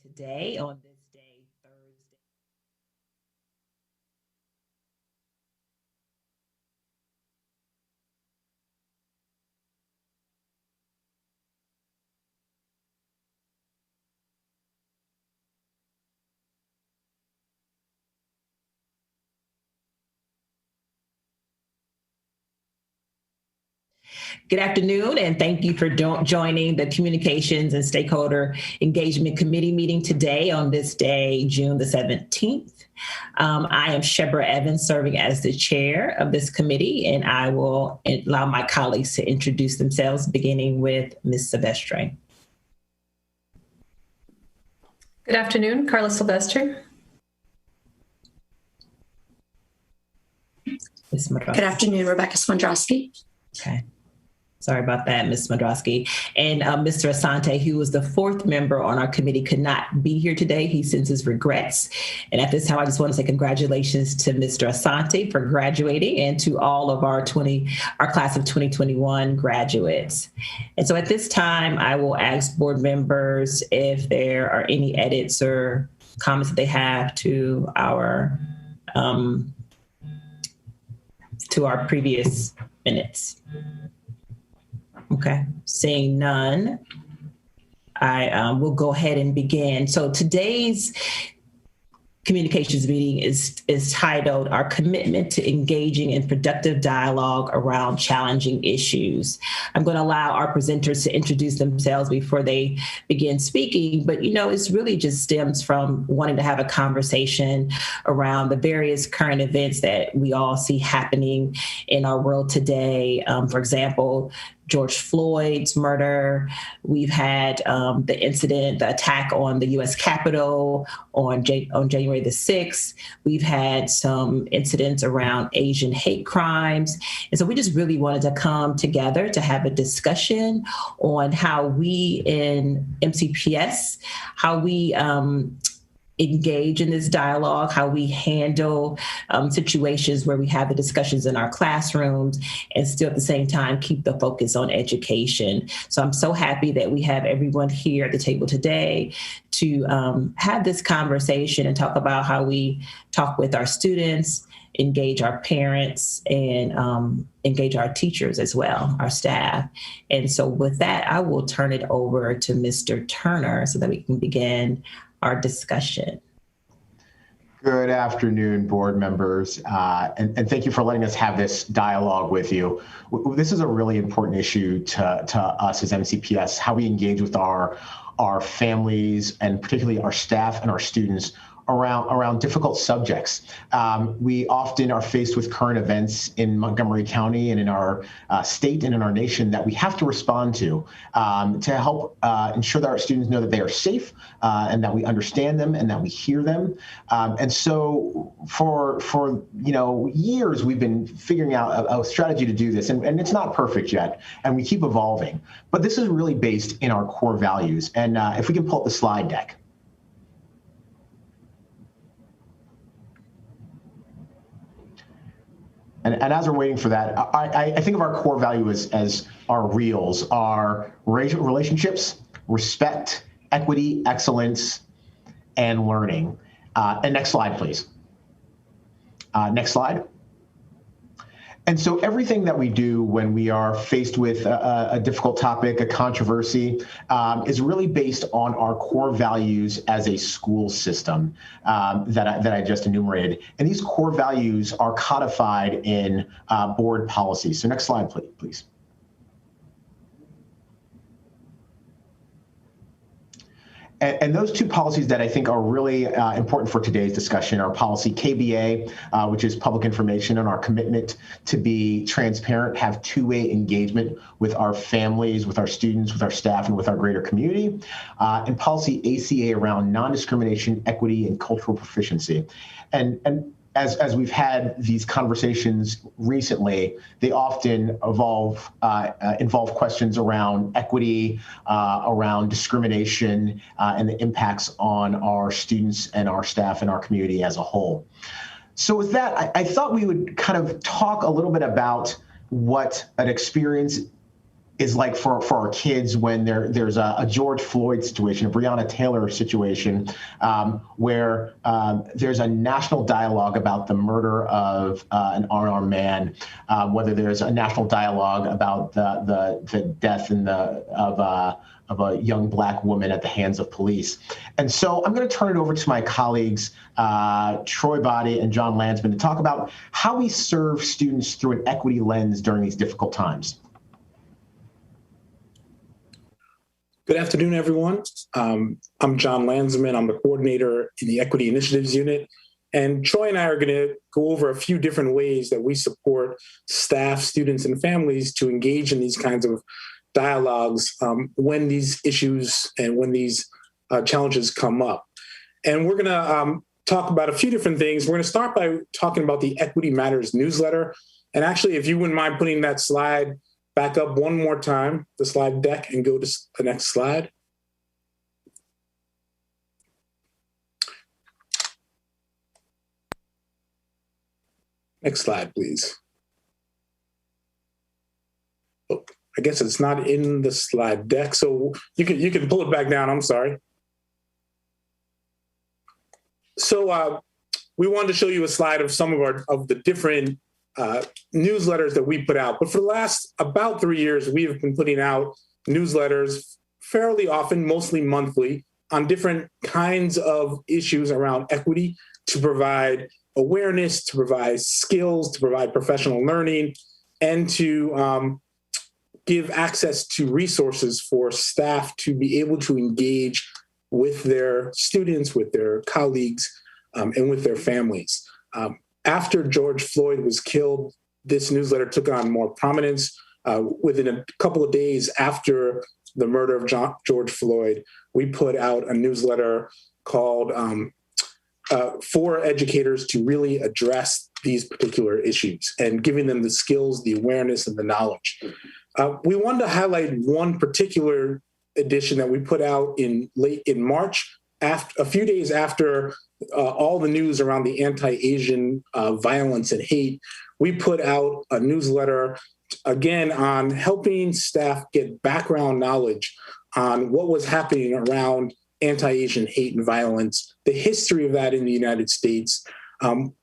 today on this day, Thursday. Good afternoon, and thank you for joining the Communications and Stakeholder Engagement Committee meeting today on this day, June the 17th. I am Shebra Evans, serving as the chair of this committee, and I will allow my colleagues to introduce themselves, beginning with Ms. Silvestre. Good afternoon, Carla Silvestre. Ms. Madrowski. Good afternoon, Rebecca Swandrowski. Okay. Sorry about that, Ms. Madrowski. And Mr. Asante, who was the fourth member on our committee, could not be here today. He sends his regrets. And at this time, I just want to say congratulations to Mr. Asante for graduating and to all of our class of 2021 graduates. And so at this time, I will ask board members if there are any edits or comments that they have to our previous minutes. Okay, seeing none, I will go ahead and begin. So today's communications meeting is titled Our Commitment to Engaging in Productive Dialogue Around Challenging Issues. I'm going to allow our presenters to introduce themselves before they begin speaking, but it's really just stems from wanting to have a conversation around the various current events that we all see happening in our world today. For example, George Floyd's murder. We've had the attack on the U.S. Capitol on January the 6th. We've had some incidents around Asian hate crimes. And so we just really wanted to come together to have a discussion on how we in MCPS, how we engage in this dialogue, how we handle situations where we have the discussions in our classrooms and still at the same time keep the focus on education. So I'm so happy that we have everyone here at the table today to have this conversation and talk about how we talk with our students, engage our parents, and engage our teachers as well, our staff. And so with that, I will turn it over to Mr. Turner so that we can begin our discussion. Good afternoon, board members, and thank you for letting us have this dialogue with you. This is a really important issue to us as MCPS, how we engage with our families and particularly our staff and our students around difficult subjects. We often are faced with current events in Montgomery County and in our state and in our nation that we have to respond to help ensure that our students know that they are safe and that we understand them and that we hear them. And so for years, we've been figuring out a strategy to do this, and it's not perfect yet, and we keep evolving. But this is really based in our core values. And if we can pull up the slide deck. And as we're waiting for that, I think of our core value as our reals, our relationships, respect, equity, excellence, and learning. And next slide, please. Next slide. And so everything that we do when we are faced with a difficult topic, a controversy, is really based on our core values as a school system that I just enumerated. And these core values are codified in board policies. So next slide, please. And those two policies that I think are really important for today's discussion are policy KBA, which is public information and our commitment to be transparent, have two-way engagement with our families, with our students, with our staff, and with our greater community, and policy ACA around non-discrimination, equity, and cultural proficiency. And as we've had these conversations recently, they often involve questions around equity, around discrimination, and the impacts on our students and our staff and our community as a whole. So with that, I thought we would kind of talk a little bit about what an experience is like for our kids when there's a George Floyd situation, a Breonna Taylor situation, where there's a national dialogue about the murder of an unarmed man, whether there's a national dialogue about the death of a young Black woman at the hands of police. And so I'm going to turn it over to my colleagues, Troy Body and John Landsman, to talk about how we serve students through an equity lens during these difficult times. Good afternoon, everyone. I'm John Landsman. I'm the coordinator in the Equity Initiatives Unit. And Troy and I are going to go over a few different ways that we support staff, students, and families to engage in these kinds of dialogues when these issues and when these challenges come up. And we're going to talk about a few different things. We're going to start by talking about the Equity Matters newsletter. And actually, if you wouldn't mind putting that slide back up one more time, the slide deck, and go to the next slide. Next slide, please. Oh, I guess it's not in the slide deck, so you can pull it back down. I'm sorry. So we wanted to show you a slide of some of the different newsletters that we put out. But for the last about 3 years, we have been putting out newsletters fairly often, mostly monthly, on different kinds of issues around equity to provide awareness, to provide skills, to provide professional learning, and to give access to resources for staff to be able to engage with their students, with their colleagues, and with their families. After George Floyd was killed, this newsletter took on more prominence. Within a couple of days after the murder of George Floyd, we put out a newsletter called for educators to really address these particular issues and giving them the skills, the awareness, and the knowledge. We wanted to highlight one particular edition that we put out late in March, a few days after all the news around the anti-Asian violence and hate. We put out a newsletter, again, on helping staff get background knowledge on what was happening around anti-Asian hate and violence, the history of that in the United States,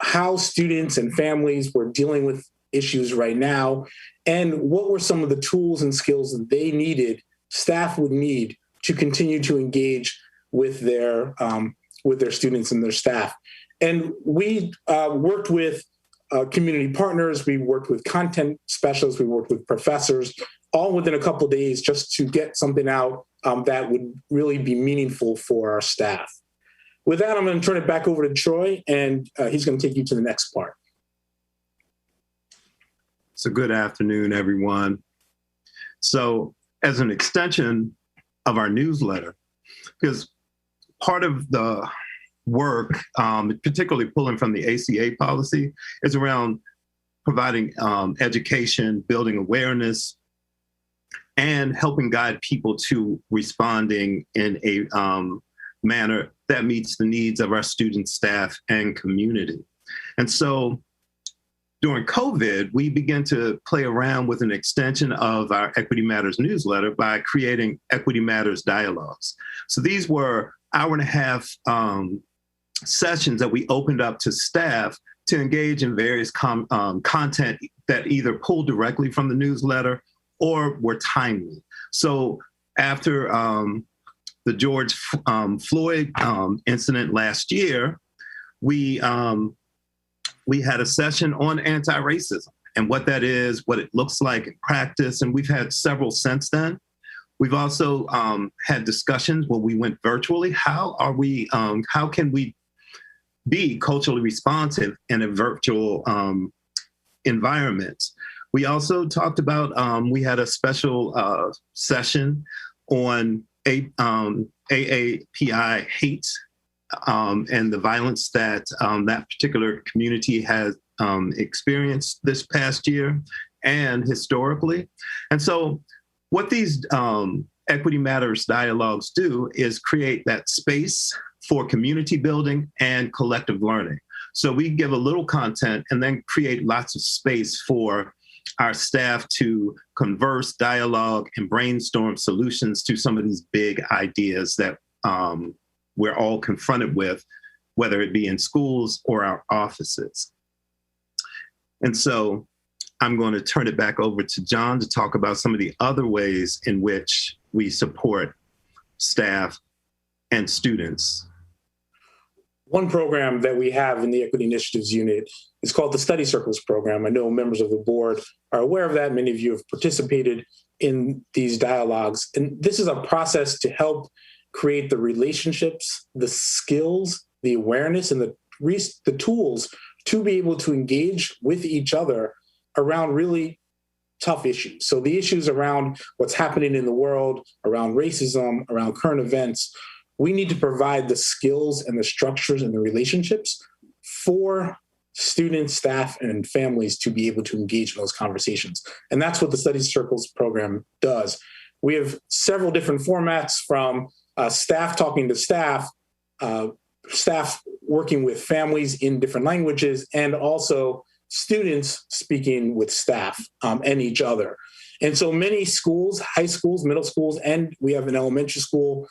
how students and families were dealing with issues right now, and what were some of the tools and skills that they needed, staff would need, to continue to engage with their students and their staff. And we worked with community partners, we worked with content specialists, we worked with professors, all within a couple of days, just to get something out that would really be meaningful for our staff. With that, I'm going to turn it back over to Troy, and he's going to take you to the next part. So good afternoon, everyone. So as an extension of our newsletter, because part of the work, particularly pulling from the ACA policy, is around providing education, building awareness, and helping guide people to responding in a manner that meets the needs of our students, staff, and community. And so during COVID, we began to play around with an extension of our Equity Matters newsletter by creating Equity Matters dialogues. So these were hour-and-a-half sessions that we opened up to staff to engage in various content that either pulled directly from the newsletter or were timely. So after the George Floyd incident last year, we had a session on anti-racism and what that is, what it looks like in practice, and we've had several since then. We've also had discussions where we went virtually. How can we be culturally responsive in a virtual environment? We also talked about, we had a special session on AAPI hate and the violence that that particular community has experienced this past year and historically. And so what these Equity Matters dialogues do is create that space for community building and collective learning. So we give a little content and then create lots of space for our staff to converse, dialogue, and brainstorm solutions to some of these big ideas that we're all confronted with, whether it be in schools or our offices. And so I'm going to turn it back over to John to talk about some of the other ways in which we support staff and students. One program that we have in the Equity Initiatives Unit is called the Study Circles program. I know members of the board are aware of that. Many of you have participated in these dialogues. And this is a process to help create the relationships, the skills, the awareness, and the tools to be able to engage with each other around really tough issues. So the issues around what's happening in the world, around racism, around current events, we need to provide the skills and the structures and the relationships for students, staff, and families to be able to engage in those conversations. And that's what the Study Circles program does. We have several different formats, from staff talking to staff, staff working with families in different languages, and also students speaking with staff and each other. And so many schools, high schools, middle schools, and we have an elementary school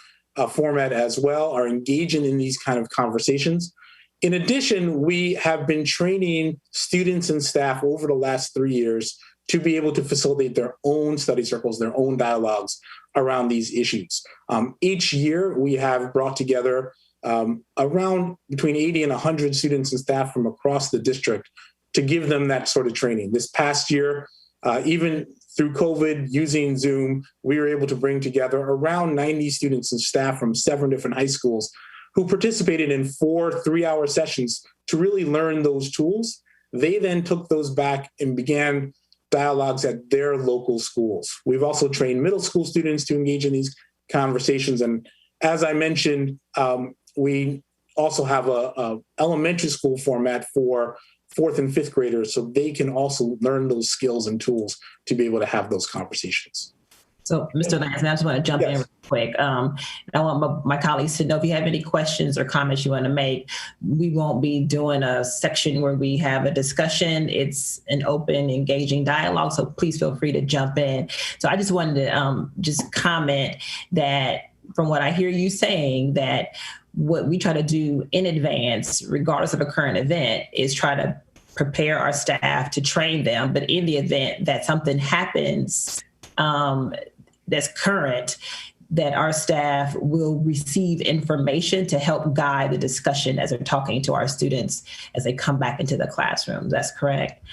format as well, are engaging in these kind of conversations. In addition, we have been training students and staff over the last 3 years to be able to facilitate their own study circles, their own dialogues around these issues. Each year, we have brought together around between 80 and 100 students and staff from across the district to give them that sort of training. This past year, even through COVID, using Zoom, we were able to bring together around 90 students and staff from 7 different high schools who participated in 4 3-hour sessions to really learn those tools. They then took those back and began dialogues at their local schools. We've also trained middle school students to engage in these conversations. And as I mentioned, we also have a elementary school format for 4th and 5th graders, so they can also learn those skills and tools to be able to have those conversations. So, Mr. Lansman, I just want to jump in real quick. I want my colleagues to know if you have any questions or comments you want to make. We won't be doing a section where we have a discussion. It's an open, engaging dialogue, so please feel free to jump in. So I just wanted to just comment that from what I hear you saying, that what we try to do in advance, regardless of a current event, is try to prepare our staff to train them. But in the event that something happens that's current, that our staff will receive information to help guide the discussion as they're talking to our students as they come back into the classroom. That's correct?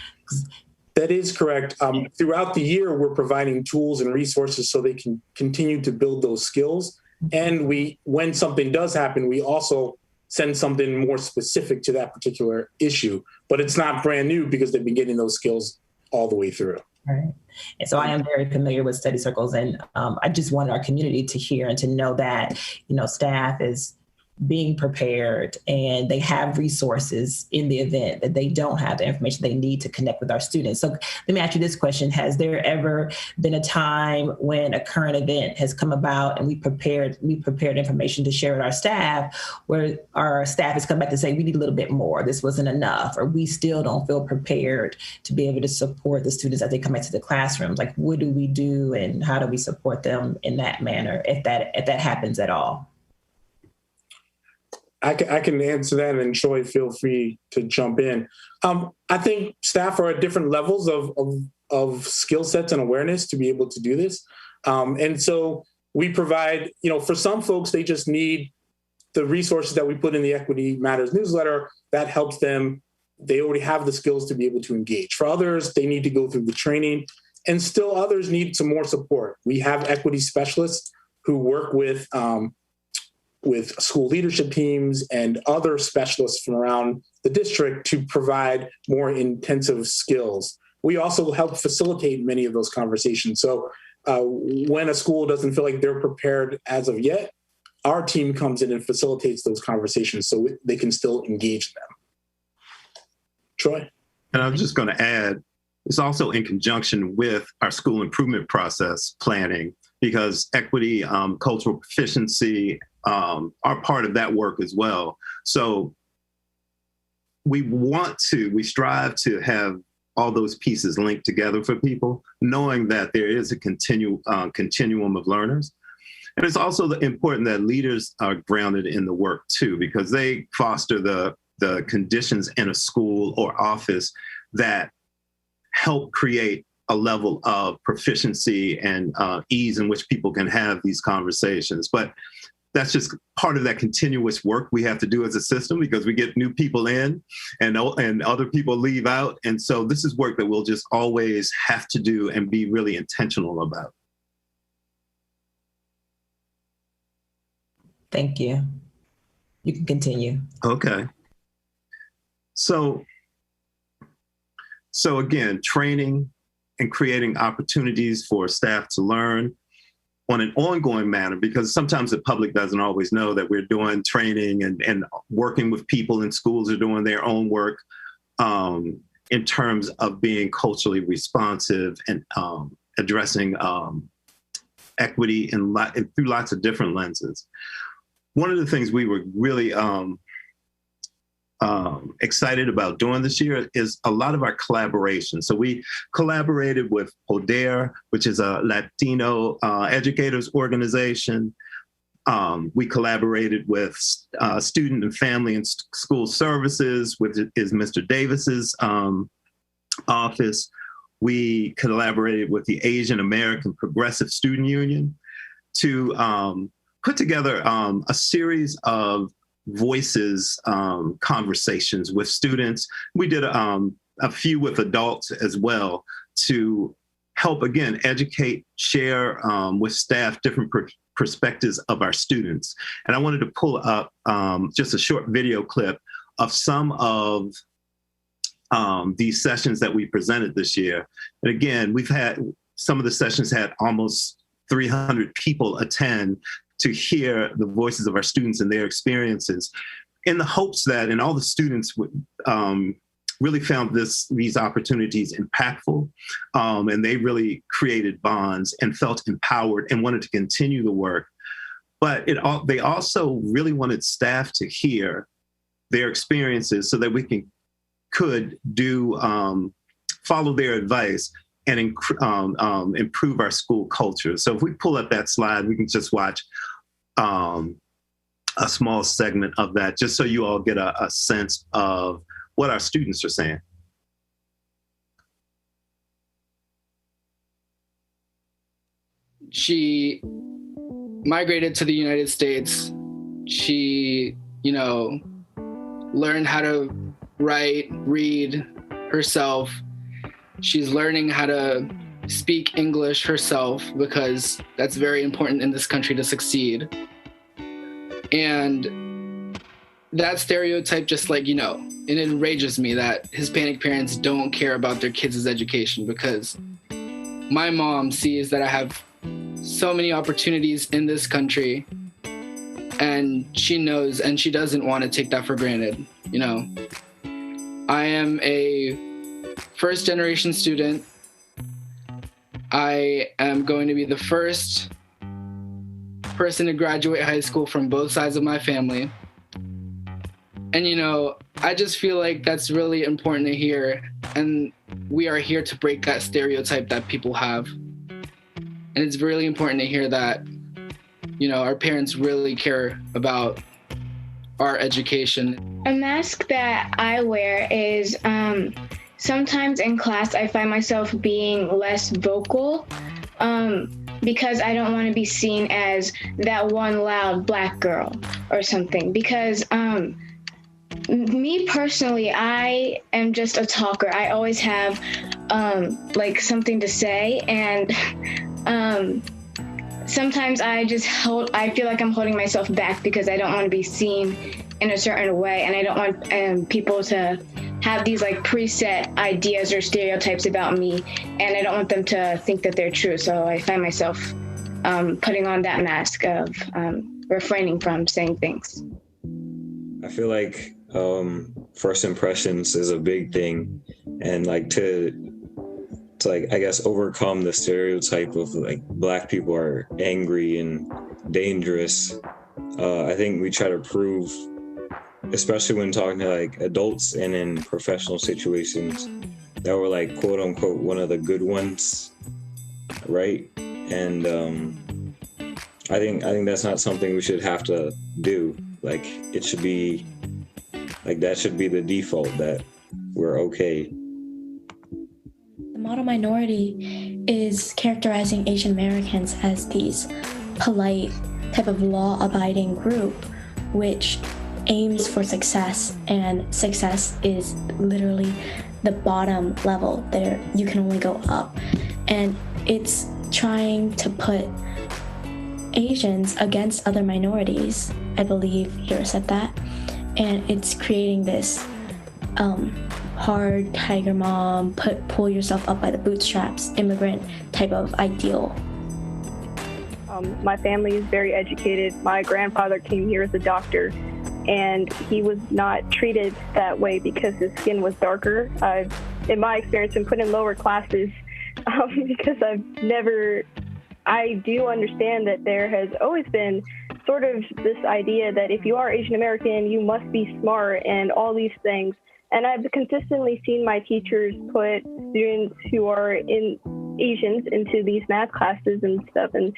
That is correct. Throughout the year, we're providing tools and resources so they can continue to build those skills. And when something does happen, we also send something more specific to that particular issue. But it's not brand new because they've been getting those skills all the way through. Right. And so I am very familiar with study circles, and I just wanted our community to hear and to know that, staff is being prepared and they have resources in the event that they don't have the information they need to connect with our students. So let me ask you this question. Has there ever been a time when a current event has come about and we prepared information to share with our staff, where our staff has come back to say, we need a little bit more, this wasn't enough, or we still don't feel prepared to be able to support the students as they come into the classrooms? Like, what do we do and how do we support them in that manner if that happens at all? I can answer that, and Troy, feel free to jump in. I think staff are at different levels of skill sets and awareness to be able to do this. And so we provide, for some folks, they just need the resources that we put in the Equity Matters newsletter that helps them. They already have the skills to be able to engage. For others, they need to go through the training, and still others need some more support. We have equity specialists who work with school leadership teams and other specialists from around the district to provide more intensive skills. We also help facilitate many of those conversations. So when a school doesn't feel like they're prepared as of yet, our team comes in and facilitates those conversations so they can still engage them. Troy? And I'm just going to add, it's also in conjunction with our school improvement process planning, because equity, cultural proficiency are part of that work as well. So we strive to have all those pieces linked together for people, knowing that there is a continuum of learners. And it's also important that leaders are grounded in the work too, because they foster the conditions in a school or office that help create a level of proficiency and ease in which people can have these conversations. But that's just part of that continuous work we have to do as a system, because we get new people in and other people leave out. And so this is work that we'll just always have to do and be really intentional about. Thank you. You can continue. Okay. So again, training and creating opportunities for staff to learn on an ongoing manner, because sometimes the public doesn't always know that we're doing training and working with people in schools are doing their own work in terms of being culturally responsive and addressing equity through lots of different lenses. One of the things we were really excited about doing this year is a lot of our collaboration. So we collaborated with PODER, which is a Latino educators organization. We collaborated with Student and Family and School Services, which is Mr. Davis's office. We collaborated with the Asian American Progressive Student Union to put together a series of voices conversations with students. We did a few with adults as well to help, again, educate, share with staff different perspectives of our students. And I wanted to pull up just a short video clip of some of these sessions that we presented this year. And again, some of the sessions had almost 300 people attend to hear the voices of our students and their experiences, in the hopes that, and all the students really found these opportunities impactful, and they really created bonds and felt empowered and wanted to continue the work. But they also really wanted staff to hear their experiences so that we could follow their advice and improve our school culture. So if we pull up that slide, we can just watch a small segment of that, just so you all get a sense of what our students are saying. She migrated to the United States. She, learned how to write, read herself. She's learning how to speak English herself, because that's very important in this country to succeed. And that stereotype just it enrages me that Hispanic parents don't care about their kids' education, because my mom sees that I have so many opportunities in this country, and she knows, and she doesn't want to take that for granted. I am a first-generation student. I am going to be the first person to graduate high school from both sides of my family. And, I just feel like that's really important to hear. And we are here to break that stereotype that people have. And it's really important to hear that, our parents really care about our education. A mask that I wear is sometimes in class I find myself being less vocal because I don't want to be seen as that one loud Black girl or something. Because me personally, I am just a talker. I always have something to say, and sometimes I feel like I'm holding myself back because I don't want to be seen in a certain way, and I don't want people to have these preset ideas or stereotypes about me, and I don't want them to think that they're true. So I find myself putting on that mask of refraining from saying things. I feel like first impressions is a big thing, and to I guess overcome the stereotype of Black people are angry and dangerous. I think we try to prove, especially when talking to adults and in professional situations, that were like quote unquote one of the good ones, right? And I think that's not something we should have to do. Like, it should be like, that should be the default, that we're okay. The model minority is characterizing Asian Americans as these polite type of law-abiding group, which aims for success, and success is literally the bottom level. There, you can only go up, and it's trying to put Asians against other minorities. I believe Hira said that, and it's creating this hard tiger mom, pull yourself up by the bootstraps, immigrant type of ideal. My family is very educated. My grandfather came here as a doctor, and he was not treated that way because his skin was darker. I've, in my experience, been put in lower classes because I do understand that there has always been sort of this idea that if you are Asian American, you must be smart and all these things. And I've consistently seen my teachers put students who are Asians into these math classes and stuff, and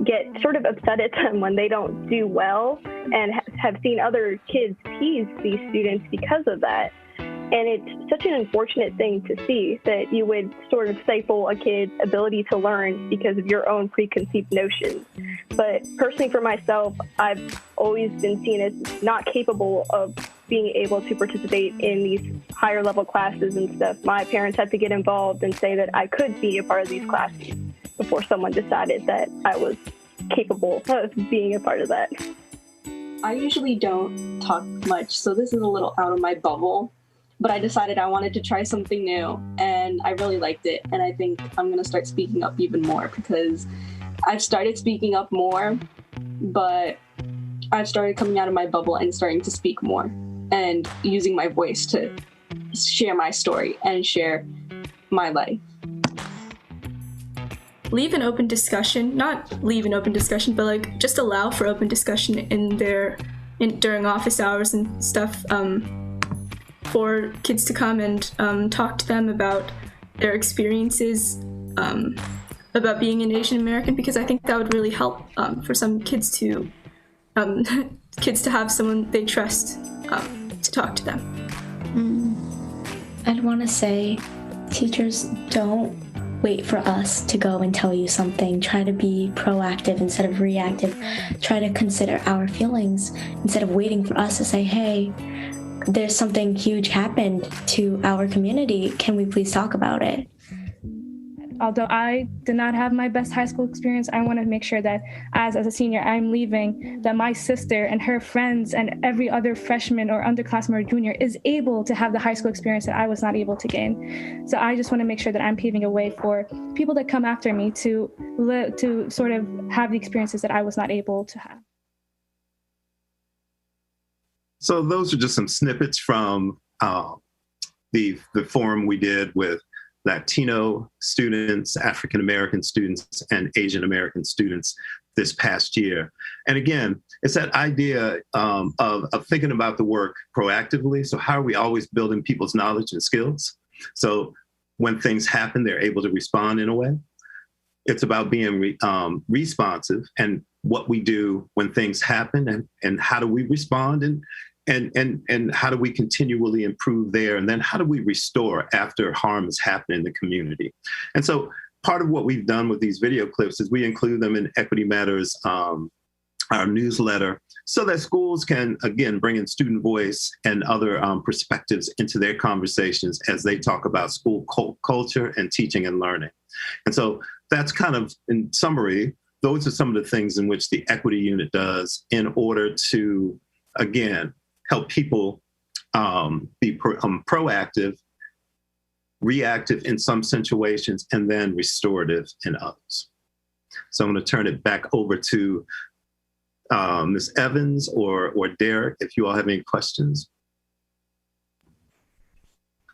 get sort of upset at them when they don't do well, and have seen other kids tease these students because of that. And it's such an unfortunate thing to see, that you would sort of stifle a kid's ability to learn because of your own preconceived notions. But personally for myself, I've always been seen as not capable of being able to participate in these higher level classes and stuff. My parents had to get involved and say that I could be a part of these classes before someone decided that I was capable of being a part of that. I usually don't talk much, so this is a little out of my bubble, but I decided I wanted to try something new, and I really liked it, and I think I'm going to start speaking up even more, because I've started speaking up more, but I've started coming out of my bubble and starting to speak more, and using my voice to share my story and share my life. Leave an open discussion, not leave an open discussion, but like just allow for open discussion during office hours and stuff, for kids to come and talk to them about their experiences about being an Asian American, because I think that would really help for some kids to have someone they trust to talk to them. I'd want to say, teachers, don't wait for us to go and tell you something. Try to be proactive instead of reactive. Try to consider our feelings instead of waiting for us to say, hey, there's something huge happened to our community. Can we please talk about it? Although I did not have my best high school experience, I want to make sure that as a senior, I'm leaving, that my sister and her friends and every other freshman or underclassman or junior is able to have the high school experience that I was not able to gain. So I just want to make sure that I'm paving a way for people that come after me to sort of have the experiences that I was not able to have. So those are just some snippets from the forum we did with Latino students, African American students, and Asian American students this past year. And again, it's that idea of thinking about the work proactively. So how are we always building people's knowledge and skills? So when things happen, they're able to respond in a way. It's about being responsive, and what we do when things happen, and how do we respond, and how do we continually improve there? And then how do we restore after harm has happened in the community? And so part of what we've done with these video clips is we include them in Equity Matters, our newsletter, so that schools can, again, bring in student voice and other perspectives into their conversations as they talk about school culture and teaching and learning. And so that's kind of, in summary, those are some of the things in which the Equity Unit does in order to, again, help people be proactive, reactive in some situations, and then restorative in others. So I'm going to turn it back over to Ms. Evans or Derek, if you all have any questions.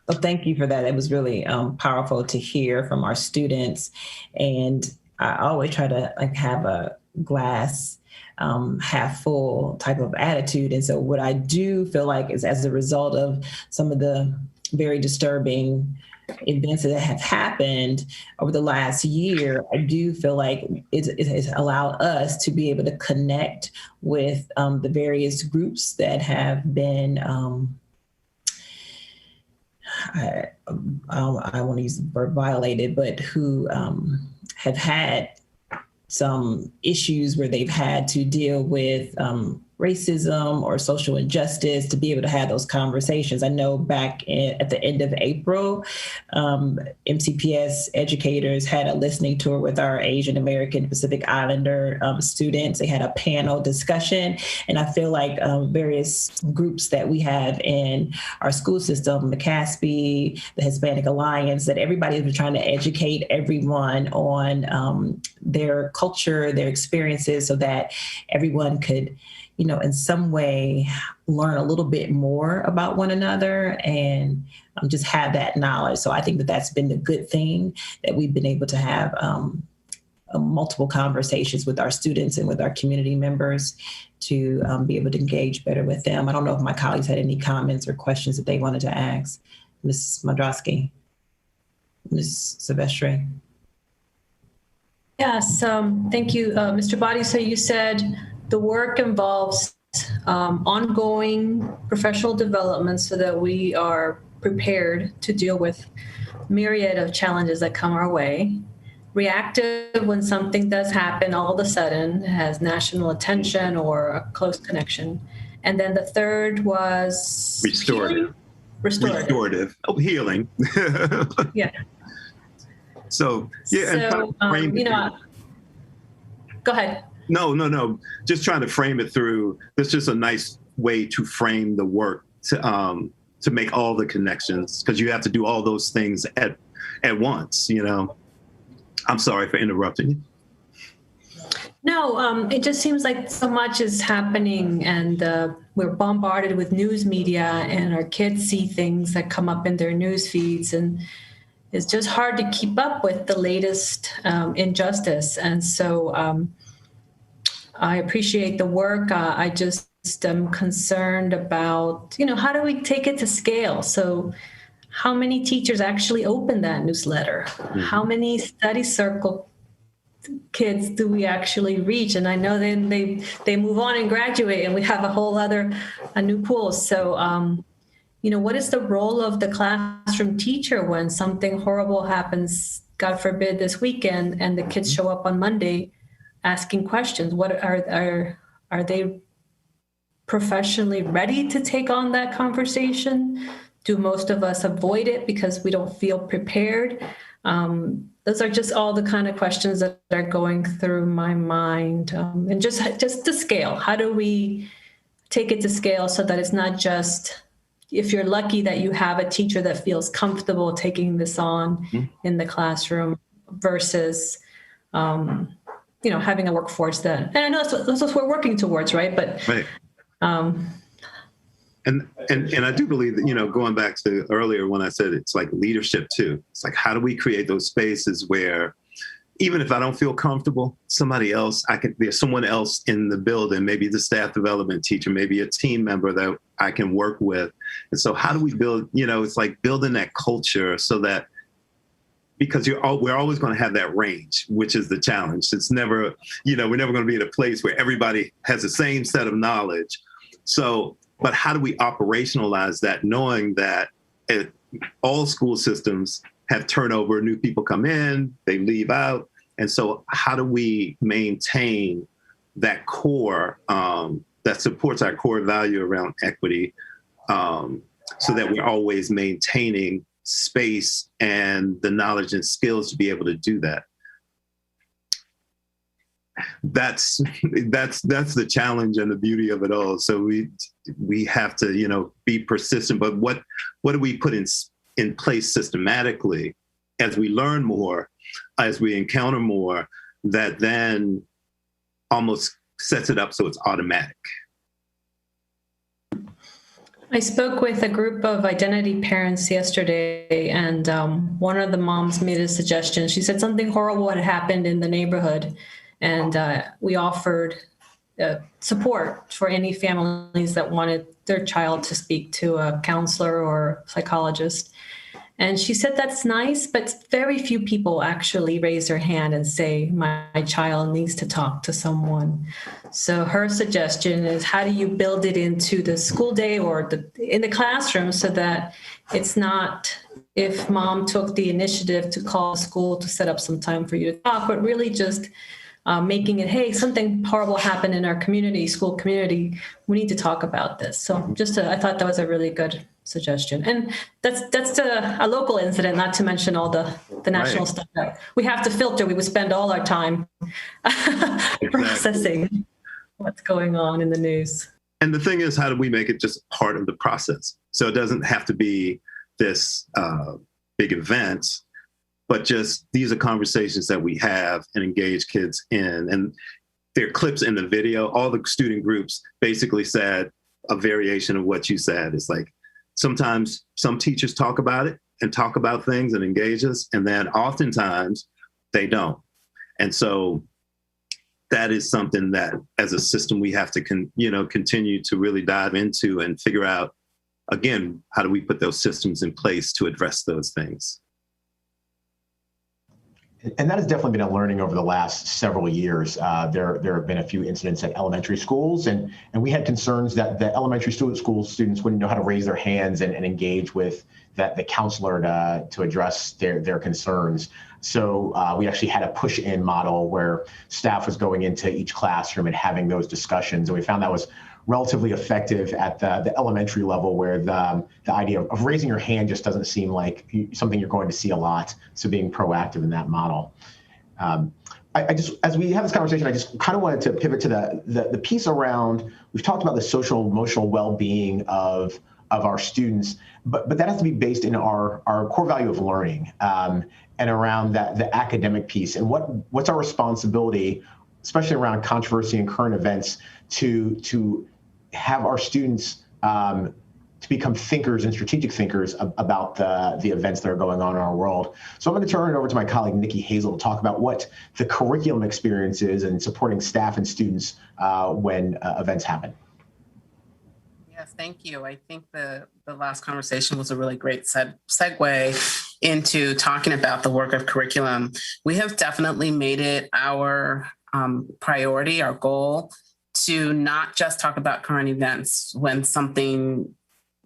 Well, thank you for that. It was really powerful to hear from our students. And I always try to have a glass half full type of attitude. And so what I do feel like is, as a result of some of the very disturbing events that have happened over the last year, I do feel like it has allowed us to be able to connect with the various groups that have been, I want to use the word violated, but who have had some issues where they've had to deal with racism or social injustice, to be able to have those conversations. I know at the end of April, MCPS educators had a listening tour with our Asian American Pacific Islander students. They had a panel discussion, and I feel like various groups that we have in our school system, McCaskey, the Hispanic Alliance, that everybody has been trying to educate everyone on their culture, their experiences, so that everyone could, in some way learn a little bit more about one another and just have that knowledge. So I think that that's been the good thing, that we've been able to have multiple conversations with our students and with our community members to be able to engage better with them. I don't know if my colleagues had any comments or questions that they wanted to ask. Ms. Mandrosky, Ms. Silvestre. Yes, thank you, Mr. Body. So you said the work involves ongoing professional development so that we are prepared to deal with myriad of challenges that come our way. Reactive when something does happen all of a sudden, has national attention or a close connection. And then the third was restorative. Restorative. Oh, healing. Yeah. So yeah, so, go ahead. No. Just trying to frame it through. This is just a nice way to frame the work to make all the connections, because you have to do all those things at once. I'm sorry for interrupting you. No, it just seems like so much is happening, and we're bombarded with news media, and our kids see things that come up in their news feeds, and it's just hard to keep up with the latest injustice. And so I appreciate the work. I just am concerned about, how do we take it to scale? So how many teachers actually open that newsletter? Mm-hmm. How many study circle kids do we actually reach? And I know then they move on and graduate, and we have a new pool. So, what is the role of the classroom teacher when something horrible happens, God forbid, this weekend, and the kids show up on Monday asking questions? What are they professionally ready to take on that conversation? Do most of us avoid it because we don't feel prepared? Those are just all the kind of questions that are going through my mind. And just to scale, how do we take it to scale so that it's not just, if you're lucky that you have a teacher that feels comfortable taking this on in the classroom versus, having a workforce that, and I know that's what we're working towards, right? But, right. And I do believe that, going back to earlier when I said it's like leadership too. It's like, how do we create those spaces where even if I don't feel comfortable, there's someone else in the building, maybe the staff development teacher, maybe a team member that I can work with. And so how do we build, it's like building that culture so that, because we're always going to have that range, which is the challenge. It's never, we're never going to be in a place where everybody has the same set of knowledge. So, but how do we operationalize that, knowing that all school systems have turnover, new people come in, they leave out. And so how do we maintain that core that supports our core value around equity so that we're always maintaining space and the knowledge and skills to be able to do that? That's the challenge and the beauty of it all. So we have to, be persistent, but what do we put in place systematically as we learn more, as we encounter more, that then almost sets it up so it's automatic? I spoke with a group of identity parents yesterday, and one of the moms made a suggestion. She said something horrible had happened in the neighborhood, and we offered support for any families that wanted their child to speak to a counselor or psychologist. And she said that's nice, but very few people actually raise their hand and say, my child needs to talk to someone. So her suggestion is, how do you build it into the school day or in the classroom so that it's not if mom took the initiative to call school to set up some time for you to talk, but really just making it, hey, something horrible happened in our community, school community. We need to talk about this. So I thought that was a really good suggestion. And that's a local incident, not to mention all the national stuff that we have to filter. We would spend all our time processing what's going on in the news. And the thing is, how do we make it just part of the process? So it doesn't have to be this big event, but just these are conversations that we have and engage kids in. And there are clips in the video. All the student groups basically said a variation of what you said. It's like, sometimes some teachers talk about it and talk about things and engage us, and then oftentimes they don't. And so that is something that as a system we have to continue to really dive into and figure out, again, how do we put those systems in place to address those things? And that has definitely been a learning over the last several years. There have been a few incidents at elementary schools, and we had concerns that the elementary school students wouldn't know how to raise their hands and engage with the counselor to address their concerns. So we actually had a push-in model where staff was going into each classroom and having those discussions, and we found that was relatively effective at the elementary level, where the idea of raising your hand just doesn't seem like something you're going to see a lot. So being proactive in that model. I just, as we have this conversation, I just kind of wanted to pivot to the piece around, we've talked about the social emotional well-being of our students, but that has to be based in our core value of learning, and around the academic piece, and what's our responsibility, especially around controversy and current events, to have our students to become thinkers and strategic thinkers about the events that are going on in our world. So I'm going to turn it over to my colleague, Nikki Hazel, to talk about what the curriculum experience is and supporting staff and students when events happen. Yes, thank you. I think the last conversation was a really great segue into talking about the work of curriculum. We have definitely made it our priority, our goal, to not just talk about current events when something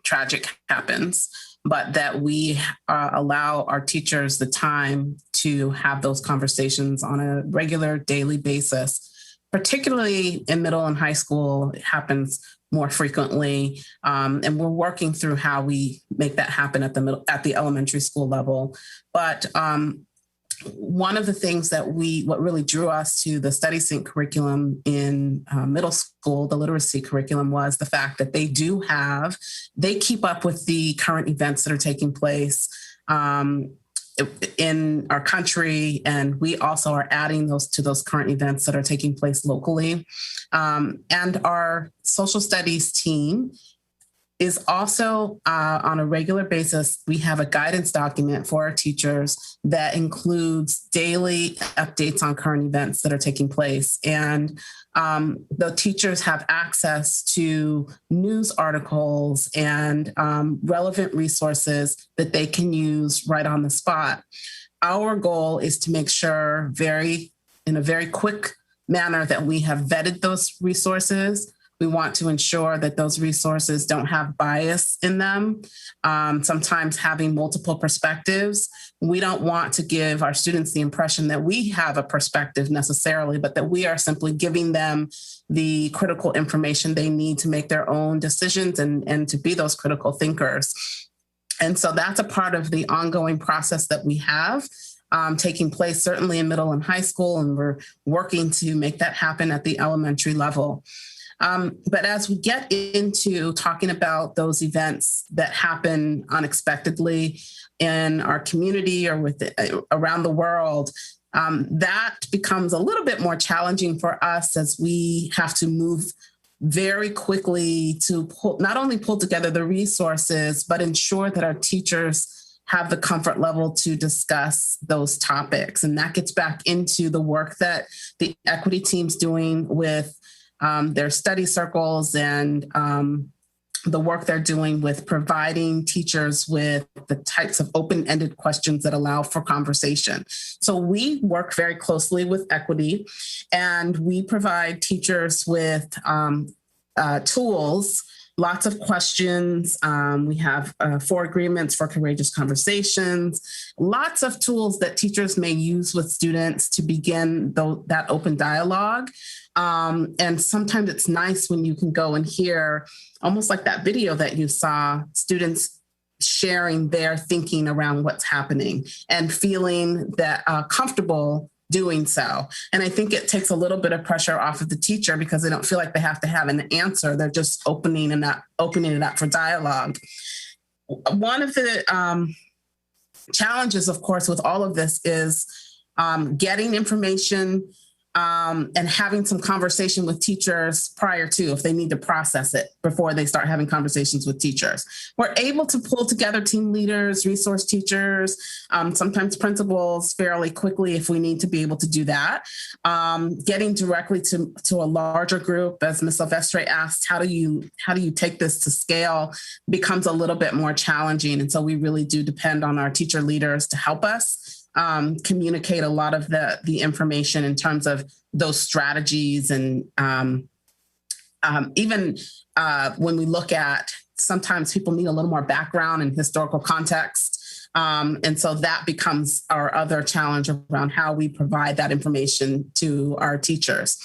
tragic happens, but that we allow our teachers the time to have those conversations on a regular daily basis. Particularly in middle and high school, it happens more frequently, and we're working through how we make that happen at the elementary school level. But one of the things what really drew us to the Study Sync curriculum in middle school, the literacy curriculum, was the fact that they keep up with the current events that are taking place in our country, and we also are adding those current events that are taking place locally. And our social studies team is also on a regular basis, we have a guidance document for our teachers that includes daily updates on current events that are taking place. And the teachers have access to news articles and relevant resources that they can use right on the spot. Our goal is to make sure in a very quick manner that we have vetted those resources. We want to ensure that those resources don't have bias in them, sometimes having multiple perspectives. We don't want to give our students the impression that we have a perspective necessarily, but that we are simply giving them the critical information they need to make their own decisions and to be those critical thinkers. And so that's a part of the ongoing process that we have taking place, certainly in middle and high school, and we're working to make that happen at the elementary level. But as we get into talking about those events that happen unexpectedly in our community or around the world, that becomes a little bit more challenging for us as we have to move very quickly to not only pull together the resources, but ensure that our teachers have the comfort level to discuss those topics. And that gets back into the work that the equity team's doing with their study circles and the work they're doing with providing teachers with the types of open-ended questions that allow for conversation. So we work very closely with equity, and we provide teachers with tools, lots of questions. We have 4 agreements for courageous conversations, lots of tools that teachers may use with students to begin that open dialogue. And sometimes it's nice when you can go and hear, almost like that video that you saw, students sharing their thinking around what's happening and feeling that comfortable doing so. And I think it takes a little bit of pressure off of the teacher because they don't feel like they have to have an answer. They're just opening it up for dialogue. One of the challenges, of course, with all of this is getting information and having some conversation with teachers prior to, if they need to process it before they start having conversations with teachers. We're able to pull together team leaders, resource teachers, sometimes principals fairly quickly if we need to be able to do that. Getting directly to a larger group, as Ms. Silvestre asked, how do you take this to scale, becomes a little bit more challenging. And so we really do depend on our teacher leaders to help us communicate a lot of the information in terms of those strategies. And even when we look at, sometimes people need a little more background and historical context. And so that becomes our other challenge around how we provide that information to our teachers.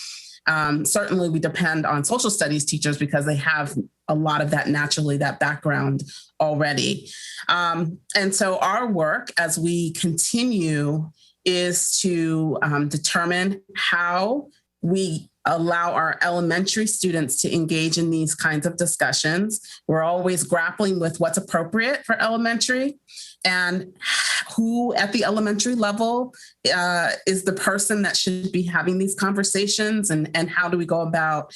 Certainly we depend on social studies teachers because they have a lot of that naturally, that background already. And so our work as we continue is to determine how we allow our elementary students to engage in these kinds of discussions. We're always grappling with what's appropriate for elementary and who at the elementary level is the person that should be having these conversations, and how do we go about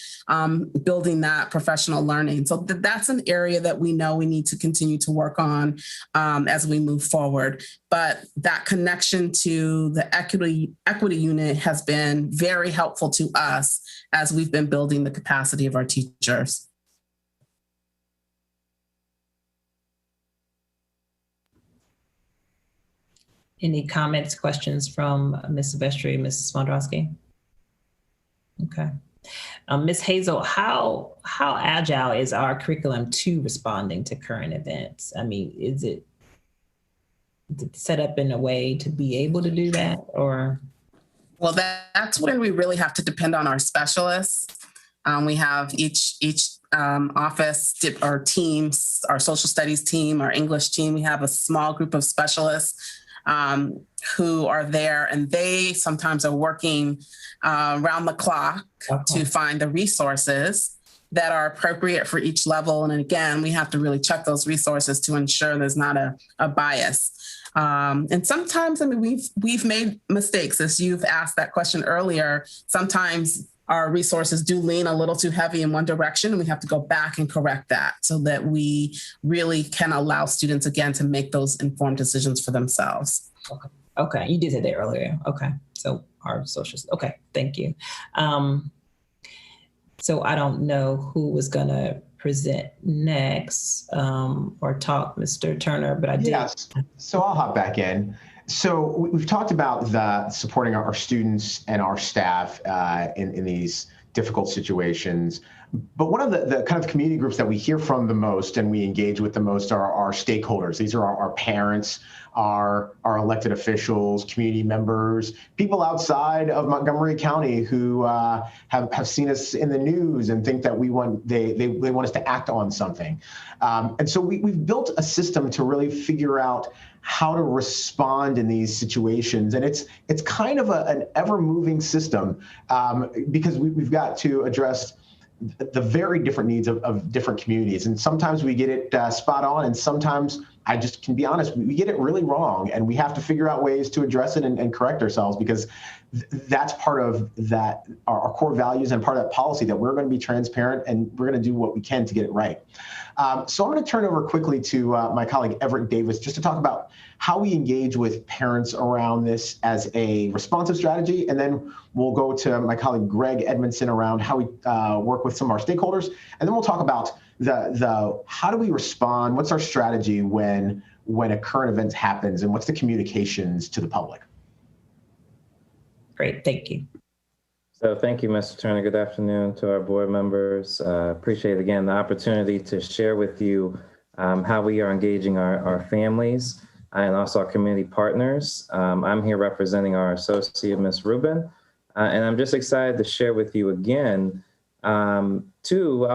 building that professional learning. So that's an area that we know we need to continue to work on as we move forward. But that connection to the equity unit has been very helpful to us as we've been building the capacity of our teachers. Any comments, questions from Ms. Silvestre, Ms. Smodrowski? Okay. Ms. Hazel, how agile is our curriculum to responding to current events? I mean, is it set up in a way to be able to do that, or? Well, that's when we really have to depend on our specialists. We have each office or teams, our social studies team, our English team. We have a small group of specialists who are there, and they sometimes are working around the clock to find the resources that are appropriate for each level. And again, we have to really check those resources to ensure there's not a bias. And sometimes, I mean, we've made mistakes. As you've asked that question earlier, sometimes our resources do lean a little too heavy in one direction, and we have to go back and correct that so that we really can allow students, again, to make those informed decisions for themselves. Okay. You did say that earlier. Okay. So our socials. Okay. Thank you. So I don't know who was going to present next or talk, Mr. Turner, but I did. Yes. So I'll hop back in. So we've talked about the supporting our students and our staff in these difficult situations. But one of the kind of community groups that we hear from the most and we engage with the most are our stakeholders. These are our parents, our elected officials, community members, people outside of Montgomery County who have seen us in the news and think that they want us to act on something. And so we've built a system to really figure out how to respond in these situations. And it's kind of an ever-moving system because we've got to address the very different needs of different communities. And sometimes we get it spot on, and sometimes, I just can be honest, we get it really wrong, and we have to figure out ways to address it and correct ourselves, because that's part of that, our core values and part of that policy, that we're going to be transparent and we're going to do what we can to get it right. So I'm going to turn over quickly to my colleague Everett Davis just to talk about how we engage with parents around this as a responsive strategy. And then we'll go to my colleague Greg Edmondson around how we work with some of our stakeholders. And then we'll talk about how do we respond? What's our strategy when a current event happens, and what's the communications to the public? Great, thank you. So thank you, Mr. Turner. Good afternoon to our board members. Appreciate, again, the opportunity to share with you how we are engaging our families and also our community partners. I'm here representing our associate, Ms. Rubin, and I'm just excited to share with you again I'll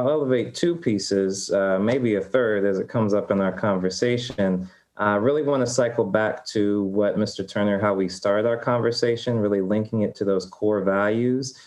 elevate two pieces, maybe a third as it comes up in our conversation. I really want to cycle back to what Mr. Turner, how we started our conversation, really linking it to those core values,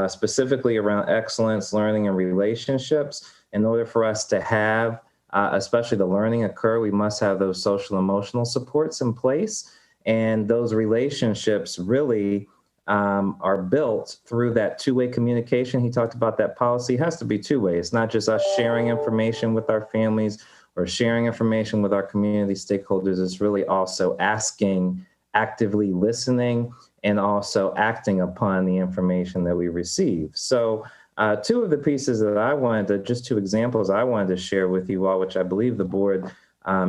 specifically around excellence, learning, and relationships. In order for us to have, especially the learning occur, we must have those social emotional supports in place. And those relationships really are built through that two-way communication. He talked about that policy. It has to be two-way. It's not just us sharing information with our families or sharing information with our community stakeholders. It's really also asking, actively listening, and also acting upon the information that we receive. So two of the pieces that I wanted to, just two examples I wanted to share with you all, which I believe the board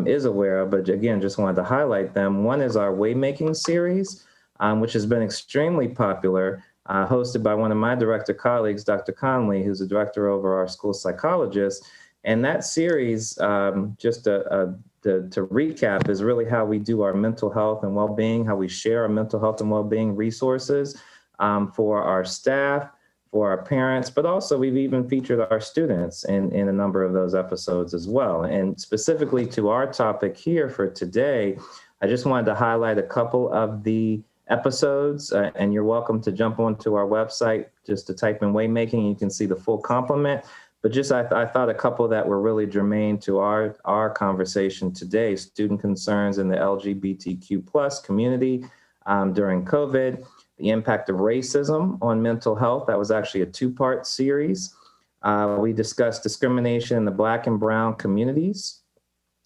is aware of, but again, just wanted to highlight them. One is our Waymaking series, which has been extremely popular, hosted by one of my director colleagues, Dr. Conley, who's a director over our school psychologist. And that series, just to recap, is really how we do our mental health and well-being, how we share our mental health and well-being resources for our staff, for our parents, but also we've even featured our students in a number of those episodes as well. And specifically to our topic here for today, I just wanted to highlight a couple of the episodes, and you're welcome to jump onto our website just to type in Waymaking. You can see the full complement. But just I thought a couple that were really germane to our conversation today: student concerns in the LGBTQ plus community during COVID, the impact of racism on mental health. That was actually a two-part series. We discussed discrimination in the Black and Brown communities,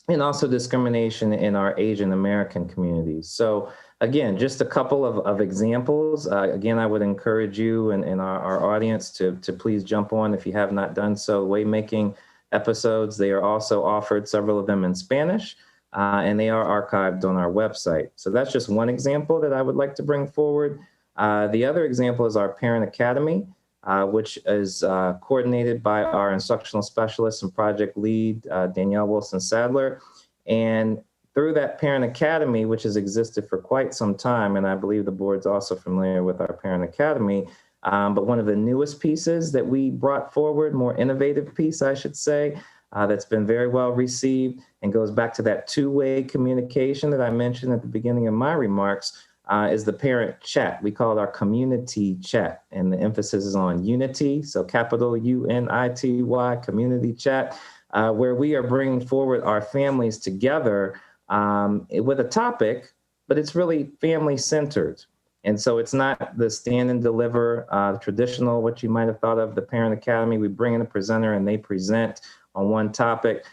and also discrimination in our Asian American communities. So again, just a couple of examples. Again, I would encourage you and our audience to please jump on if you have not done so. Waymaking episodes, they are also offered, several of them in Spanish, and they are archived on our website. So that's just one example that I would like to bring forward. The other example is our Parent Academy, which is coordinated by our instructional specialist and project lead, Danielle Wilson-Sadler. And through that Parent Academy, which has existed for quite some time, and I believe the board's also familiar with our Parent Academy, but one of the newest pieces that we brought forward, more innovative piece, I should say, that's been very well received and goes back to that two-way communication that I mentioned at the beginning of my remarks, is the parent chat. We call it our community chat, and the emphasis is on unity, so capital UNITY, community chat, where we are bringing forward our families together with a topic, but it's really family-centered. And so it's not the stand and deliver traditional, what you might have thought of the Parent Academy. We bring in a presenter and they present on one topic.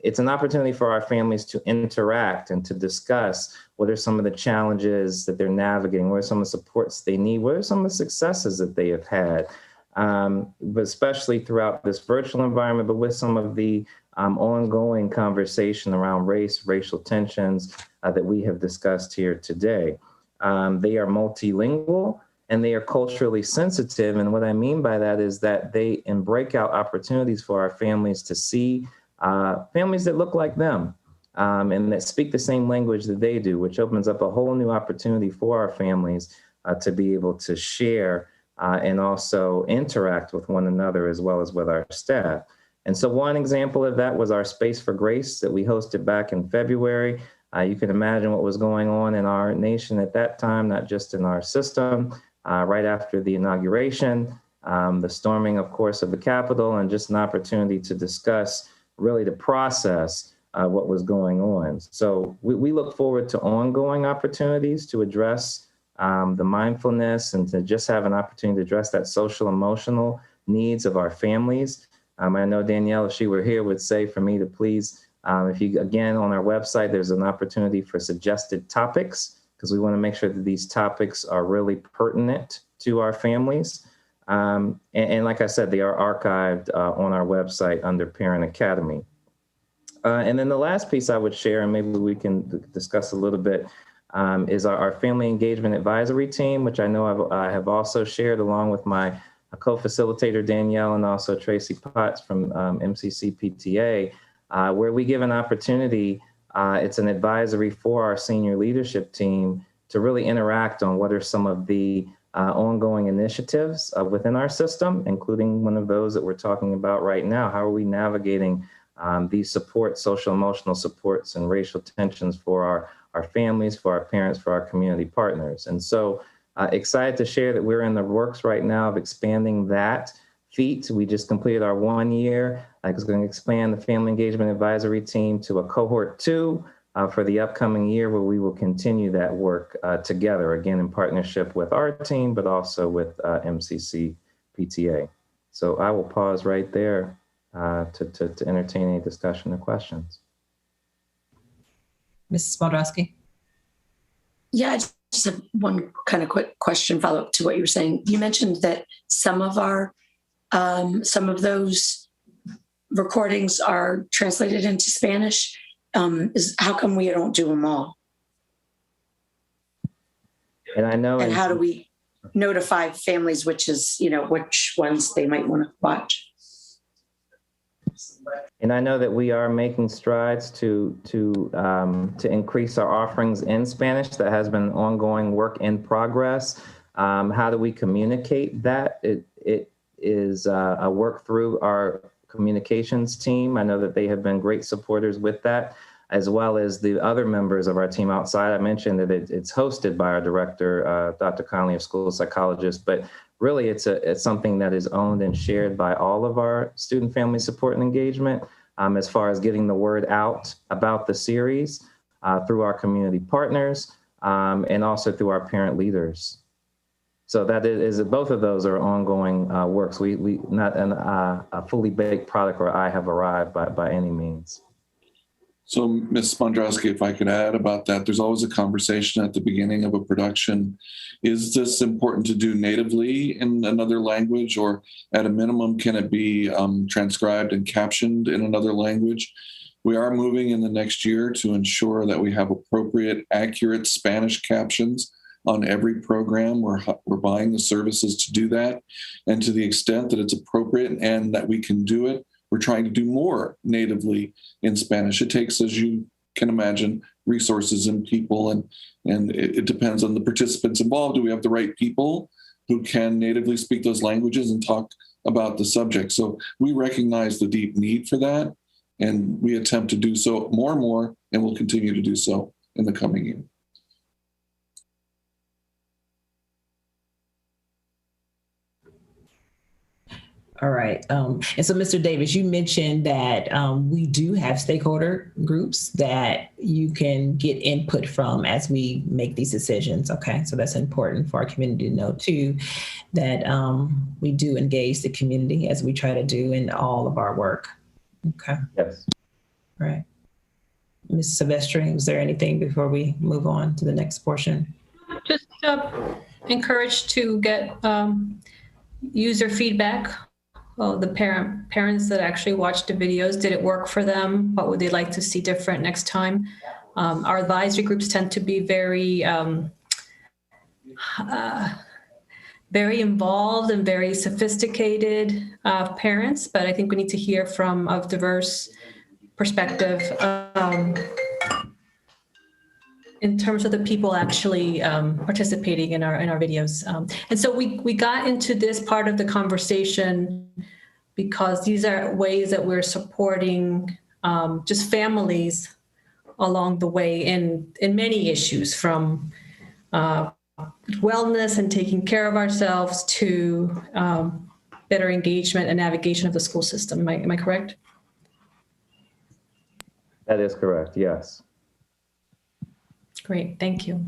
It's an opportunity for our families to interact and to discuss what are some of the challenges that they're navigating, what are some of the supports they need, what are some of the successes that they have had, but especially throughout this virtual environment, but with some of the ongoing conversation around race, racial tensions that we have discussed here today. They are multilingual and they are culturally sensitive. And what I mean by that is that they break out opportunities for our families to see families that look like them and that speak the same language that they do, which opens up a whole new opportunity for our families to be able to share and also interact with one another as well as with our staff. And so one example of that was our Space for Grace that we hosted back in February. You can imagine what was going on in our nation at that time, not just in our system, right after the inauguration, the storming, of course, of the Capitol, and just an opportunity to discuss really the process what was going on. So we look forward to ongoing opportunities to address the mindfulness and to just have an opportunity to address that social emotional needs of our families. I know Danielle, if she were here, would say for me to please, if you, again, on our website, there's an opportunity for suggested topics, because we want to make sure that these topics are really pertinent to our families. And like I said, they are archived on our website under Parent Academy. And then the last piece I would share, and maybe we can discuss a little bit, is our Family Engagement Advisory Team, which I know I have also shared along with my co-facilitator Danielle and also Tracy Potts from MCC-PTA, where we give an opportunity. It's an advisory for our senior leadership team to really interact on what are some of the ongoing initiatives within our system, including one of those that we're talking about right now. How are we navigating these supports, social emotional supports and racial tensions for our families, for our parents, for our community partners? And so excited to share that we're in the works right now of expanding that feat. We just completed our 1 year. I was going to expand the Family Engagement Advisory Team to a cohort 2 for the upcoming year, where we will continue that work together, again, in partnership with our team, but also with MCC PTA. So I will pause right there to entertain any discussion or questions. Mrs. Smaldrowski? Yeah, I just have one kind of quick question follow-up to what you were saying. You mentioned that some of those recordings are translated into Spanish. How come we don't do them all? And I know. And how do we notify families which ones they might want to watch? And I know that we are making strides to increase our offerings in Spanish. That has been ongoing work in progress. How do we communicate that? It is a work through our communications team. I know that they have been great supporters with that, as well as the other members of our team outside. I mentioned that it's hosted by our director, Dr. Conley, a school psychologist, but really it's something that is owned and shared by all of our student family support and engagement, as far as getting the word out about the series through our community partners and also through our parent leaders. So that is both of those are ongoing works. We not a fully baked product or I have arrived by any means. So, Ms. Smaldrowski, if I could add about that, there's always a conversation at the beginning of a production. Is this important to do natively in another language, or at a minimum, can it be transcribed and captioned in another language? We are moving in the next year to ensure that we have appropriate, accurate Spanish captions on every program. We're buying the services to do that. And to the extent that it's appropriate and that we can do it, we're trying to do more natively in Spanish. It takes, as you can imagine, resources and people, and it depends on the participants involved. Do we have the right people who can natively speak those languages and talk about the subject? So we recognize the deep need for that, and we attempt to do so more and more, and we'll continue to do so in the coming year. All right. And so, Mr. Davis, you mentioned that we do have stakeholder groups that you can get input from as we make these decisions. Okay. So that's important for our community to know too, that we do engage the community as we try to do in all of our work. Okay. Yes. All right. Ms. Silvestri, was there anything before we move on to the next portion? Just encouraged to get user feedback. Well, the parents that actually watched the videos, did it work for them? What would they like to see different next time? Our advisory groups tend to be very involved and very sophisticated parents, but I think we need to hear from a diverse perspective in terms of the people actually participating in our videos. And so we got into this part of the conversation because these are ways that we're supporting just families along the way in many issues, from wellness and taking care of ourselves to better engagement and navigation of the school system. Am I correct? That is correct, yes. Great, thank you.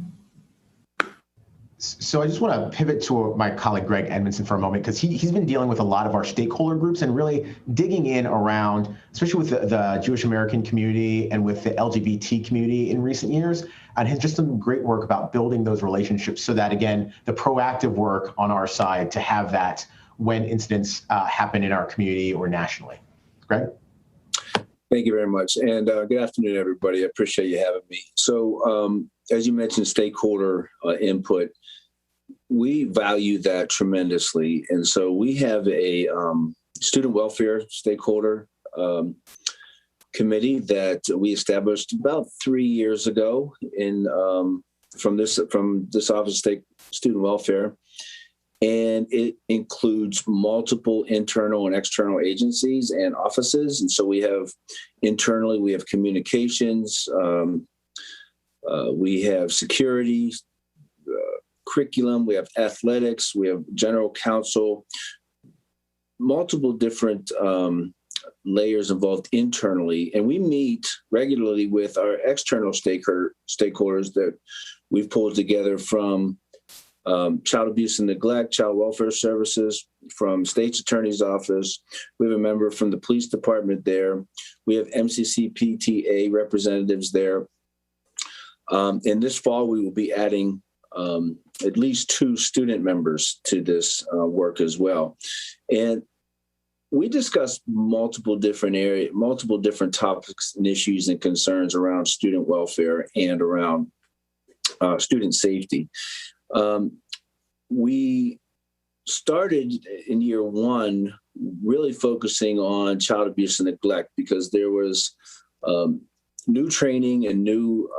So I just want to pivot to my colleague, Greg Edmondson, for a moment, because he's been dealing with a lot of our stakeholder groups and really digging in around, especially with the Jewish American community and with the LGBT community in recent years, and has just done great work about building those relationships so that, again, the proactive work on our side to have that when incidents happen in our community or nationally. Greg? Thank you very much. And good afternoon, everybody. I appreciate you having me. So as you mentioned, stakeholder input, we value that tremendously. And so we have a student welfare stakeholder committee that we established about 3 years ago from this Office of Student Welfare. And it includes multiple internal and external agencies and offices. And so we have internally, we have communications, we have security, curriculum, we have athletics, we have general counsel, multiple different layers involved internally. And we meet regularly with our external stakeholders that we've pulled together from child abuse and neglect, child welfare services, from state's attorney's office. We have a member from the police department there. We have MCCPTA representatives there. And this fall, we will be adding at least 2 student members to this work as well. And we discussed multiple different topics and issues and concerns around student welfare and around student safety. We started in year 1 really focusing on child abuse and neglect because there was new training and new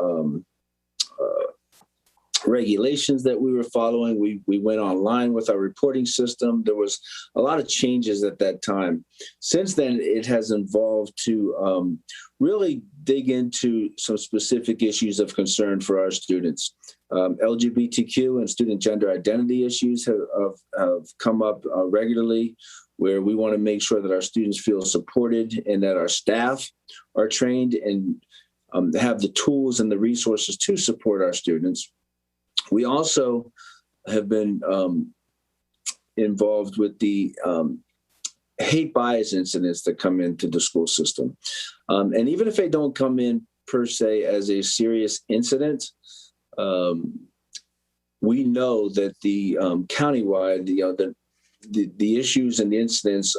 regulations that we were following. We went online with our reporting system. There was a lot of changes at that time. Since then, it has evolved to really dig into some specific issues of concern for our students. LGBTQ and student gender identity issues have come up regularly, where we want to make sure that our students feel supported and that our staff are trained and have the tools and the resources to support our students. We also have been involved with the hate bias incidents that come into the school system. And even if they don't come in per se as a serious incident, we know that the countywide, the issues and the incidents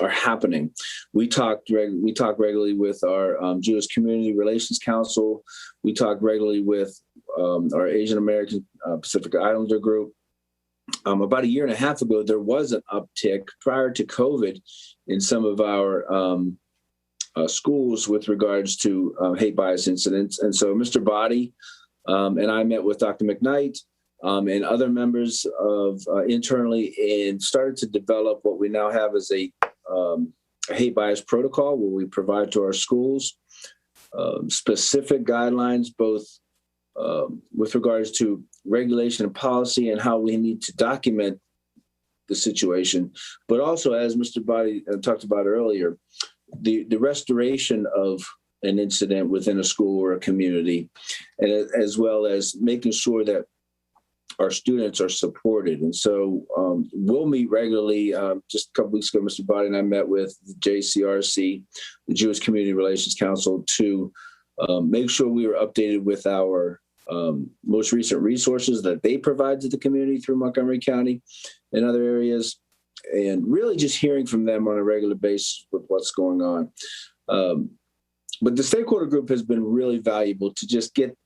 are happening. We talk regularly with our Jewish Community Relations Council. We talk regularly with our Asian American Pacific Islander group. About 1.5 years ago, there was an uptick prior to COVID in some of our schools with regards to hate bias incidents. And so Mr. Body and I met with Dr. McKnight and other members of internally and started to develop what we now have as a hate bias protocol, where we provide to our schools specific guidelines, both with regards to regulation and policy and how we need to document the situation, but also, as Mr. Body talked about earlier, the restoration of an incident within a school or a community, and as well as making sure that our students are supported. And so we'll meet regularly. Just a couple weeks ago, Mr. Body and I met with the JCRC, the Jewish Community Relations Council, to make sure we were updated with our most recent resources that they provide to the community through Montgomery County and other areas, and really just hearing from them on a regular basis with what's going on. But the stakeholder group has been really valuable to just get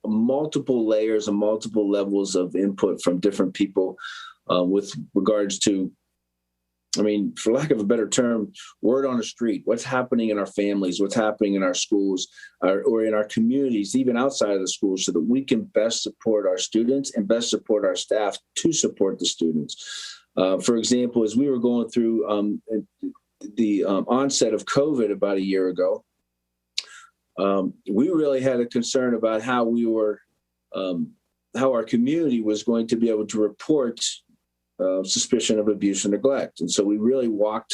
multiple layers and multiple levels of input from different people with regards to, I mean, for lack of a better term, word on the street, what's happening in our families, what's happening in our schools or in our communities, even outside of the schools, so that we can best support our students and best support our staff to support the students. For example, as we were going through the onset of COVID about 1 year ago, we really had a concern about how our community was going to be able to report suspicion of abuse and neglect. And so we really walked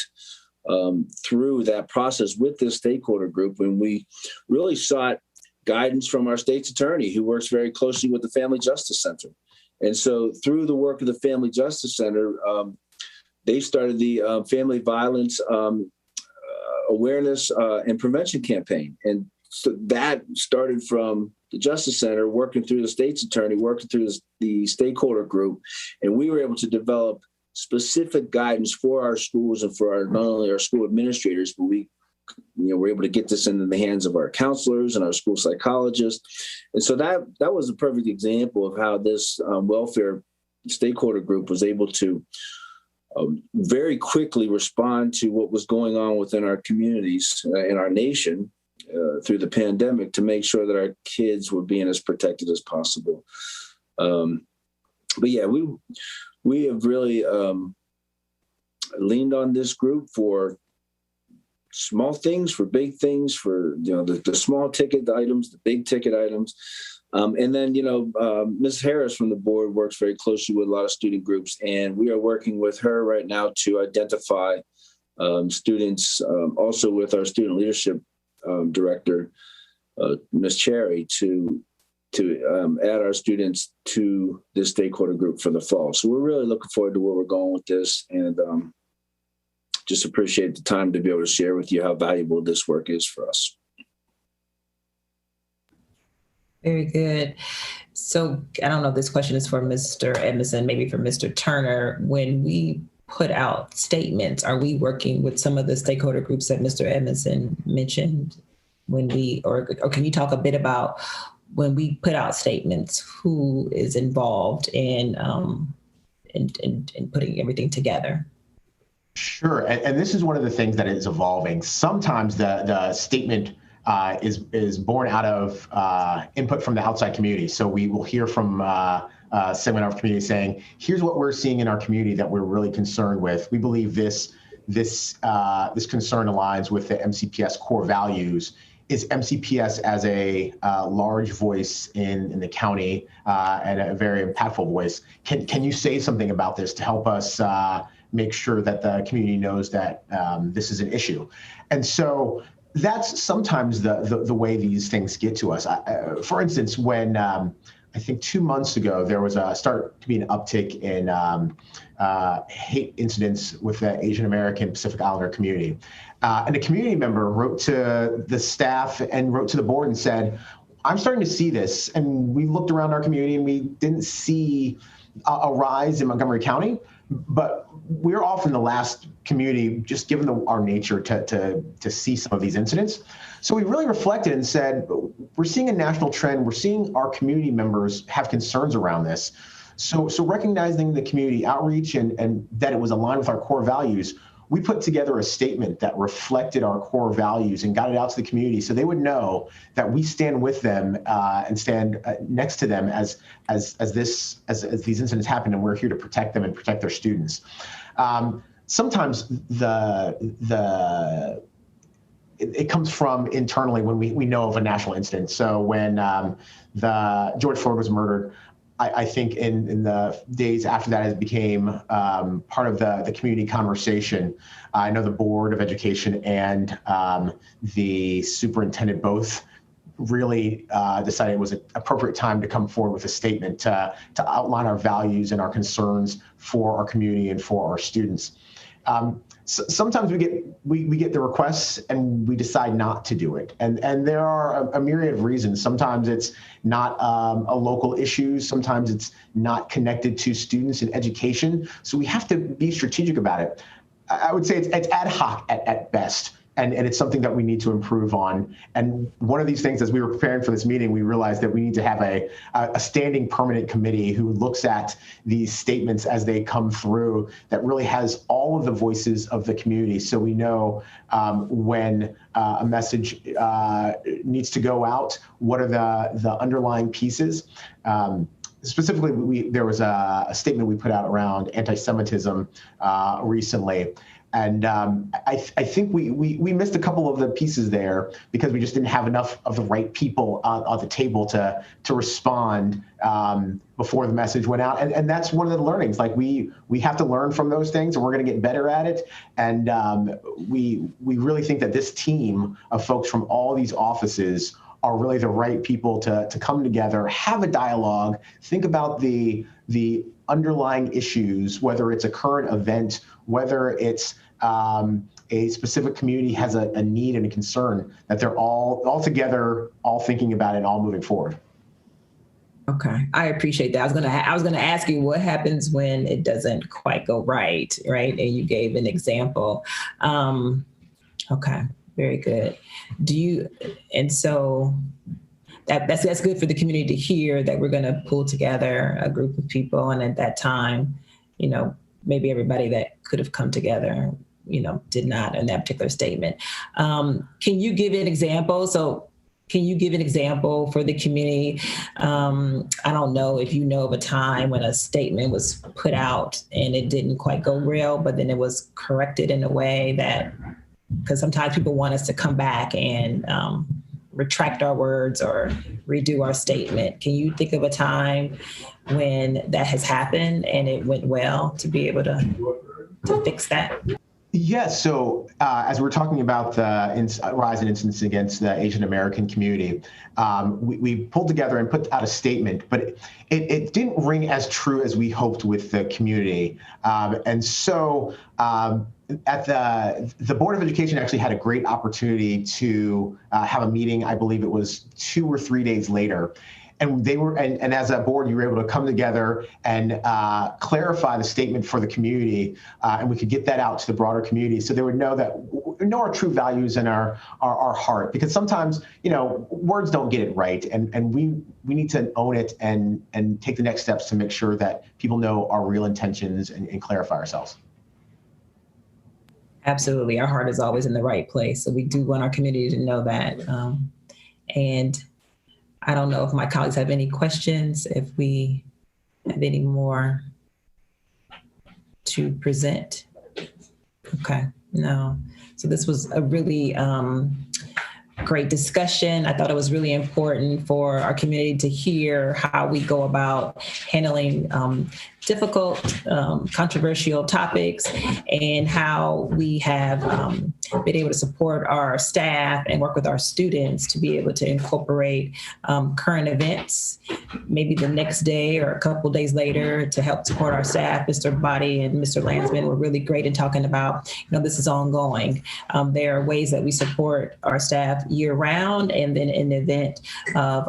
through that process with this stakeholder group, and we really sought guidance from our state's attorney, who works very closely with the Family Justice Center. And so through the work of the Family Justice Center, they started the Family Violence Awareness and Prevention Campaign. And so that started from the Justice Center, working through the state's attorney, working through the stakeholder group. And we were able to develop specific guidance for our schools and for not only our school administrators, but we're able to get this into the hands of our counselors and our school psychologists. And so that was a perfect example of how this welfare stakeholder group was able to very quickly respond to what was going on within our communities in our nation through the pandemic to make sure that our kids were being as protected as possible. But yeah, we have really leaned on this group for small things, for big things, for the small ticket items, the big ticket items. And then, Ms. Harris from the board works very closely with a lot of student groups, and we are working with her right now to identify students, also with our student leadership director, Ms. Cherry, to add our students to this stakeholder group for the fall. So we're really looking forward to where we're going with this, and just appreciate the time to be able to share with you how valuable this work is for us. Very good. So I don't know if this question is for Mr. Edmondson, maybe for Mr. Turner. When we put out statements, are we working with some of the stakeholder groups that Mr. Edmondson mentioned or can you talk a bit about when we put out statements, who is involved in putting everything together? Sure, and this is one of the things that is evolving. Sometimes the statement is born out of input from the outside community. So we will hear from segment of our community saying, here's what we're seeing in our community that we're really concerned with. We believe this concern aligns with the MCPS core values. Is MCPS as a large voice in the county and a very impactful voice? Can you say something about this to help us make sure that the community knows that this is an issue? And so that's sometimes the way these things get to us. For instance, when I think 2 months ago, there was start to be an uptick in hate incidents with the Asian American Pacific Islander community. And a community member wrote to the staff and wrote to the board and said, I'm starting to see this. And we looked around our community and we didn't see a rise in Montgomery County, but we're often the last community, just given our nature, to see some of these incidents. So we really reflected and said, we're seeing a national trend. We're seeing our community members have concerns around this. So recognizing the community outreach and that it was aligned with our core values, we put together a statement that reflected our core values and got it out to the community so they would know that we stand with them and stand next to them as these incidents happen, and we're here to protect them and protect their students. Sometimes it comes from internally when we know of a national incident. So when George Floyd was murdered, I think in the days after that, it became part of the community conversation. I know the Board of Education and the superintendent both really decided it was an appropriate time to come forward with a statement to outline our values and our concerns for our community and for our students. Sometimes we get the requests and we decide not to do it, and there are a myriad of reasons. Sometimes it's not a local issue. Sometimes it's not connected to students and education. So we have to be strategic about it. I would say it's ad hoc at best. And it's something that we need to improve on. And one of these things, as we were preparing for this meeting, we realized that we need to have a standing permanent committee who looks at these statements as they come through, that really has all of the voices of the community. So we know when a message needs to go out, what are the underlying pieces. Specifically, there was a statement we put out around anti-Semitism recently. And I think we missed a couple of the pieces there because we just didn't have enough of the right people on the table to respond before the message went out. And that's one of the learnings. Like we have to learn from those things, and we're going to get better at it. And we really think that this team of folks from all these offices are really the right people to come together, have a dialogue, think about the underlying issues, whether it's a current event, whether it's a specific community has a need and a concern, that they're all together, all thinking about it, all moving forward. Okay, I appreciate that. I was gonna ask you what happens when it doesn't quite go right, right? And you gave an example. Okay, very good. And so that's good for the community to hear that we're gonna pull together a group of people, and at that time, maybe everybody that could have come together, did not in that particular statement. Can you give an example? Can you give an example for the community? I don't know if you know of a time when a statement was put out and it didn't quite go real, but then it was corrected in a way that, because sometimes people want us to come back and retract our words or redo our statement. Can you think of a time when that has happened and it went well to be able to fix that? Yes. So as we're talking about the rise in incidents against the Asian American community, we pulled together and put out a statement, but it didn't ring as true as we hoped with the community. And so at the Board of Education actually had a great opportunity to have a meeting. I believe it was 2 or 3 days later. And and as a board, you were able to come together and clarify the statement for the community, and we could get that out to the broader community, so they would know our true values and our heart. Because sometimes, words don't get it right, and we need to own it and take the next steps to make sure that people know our real intentions and clarify ourselves. Absolutely, our heart is always in the right place, so we do want our community to know that. And I don't know if my colleagues have any questions, if we have any more to present. Okay, no. So this was a really great discussion. I thought it was really important for our community to hear how we go about handling difficult, controversial topics, and how we have been able to support our staff and work with our students to be able to incorporate current events, maybe the next day or a couple days later, to help support our staff. Mr. Body and Mr. Landsman were really great in talking about, this is ongoing. There are ways that we support our staff year round, and then in the event of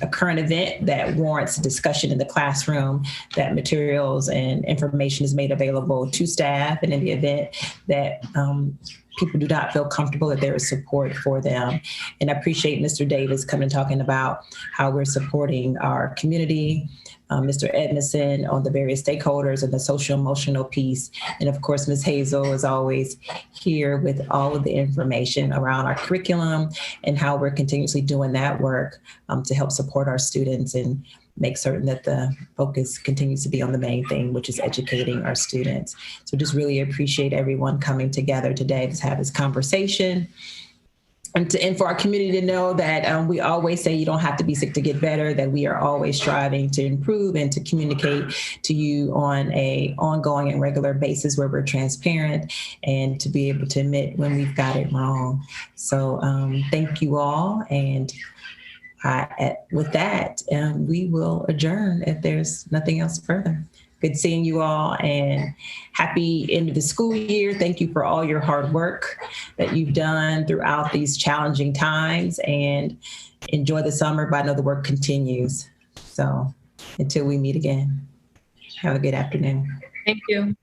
a current event that warrants discussion in the classroom, that materials and information is made available to staff, and in the event that people do not feel comfortable, that there is support for them. And I appreciate Mr. Davis coming and talking about how we're supporting our community, Mr. Edmondson on the various stakeholders and the social emotional piece. And of course, Ms. Hazel is always here with all of the information around our curriculum and how we're continuously doing that work to help support our students and make certain that the focus continues to be on the main thing, which is educating our students. So just really appreciate everyone coming together today to have this conversation. And for our community to know that we always say you don't have to be sick to get better, that we are always striving to improve and to communicate to you on an ongoing and regular basis where we're transparent, and to be able to admit when we've got it wrong. So thank you all. And with that, we will adjourn if there's nothing else further. Good seeing you all, and happy end of the school year. Thank you for all your hard work that you've done throughout these challenging times, and enjoy the summer, but I know the work continues. So until we meet again, have a good afternoon. Thank you.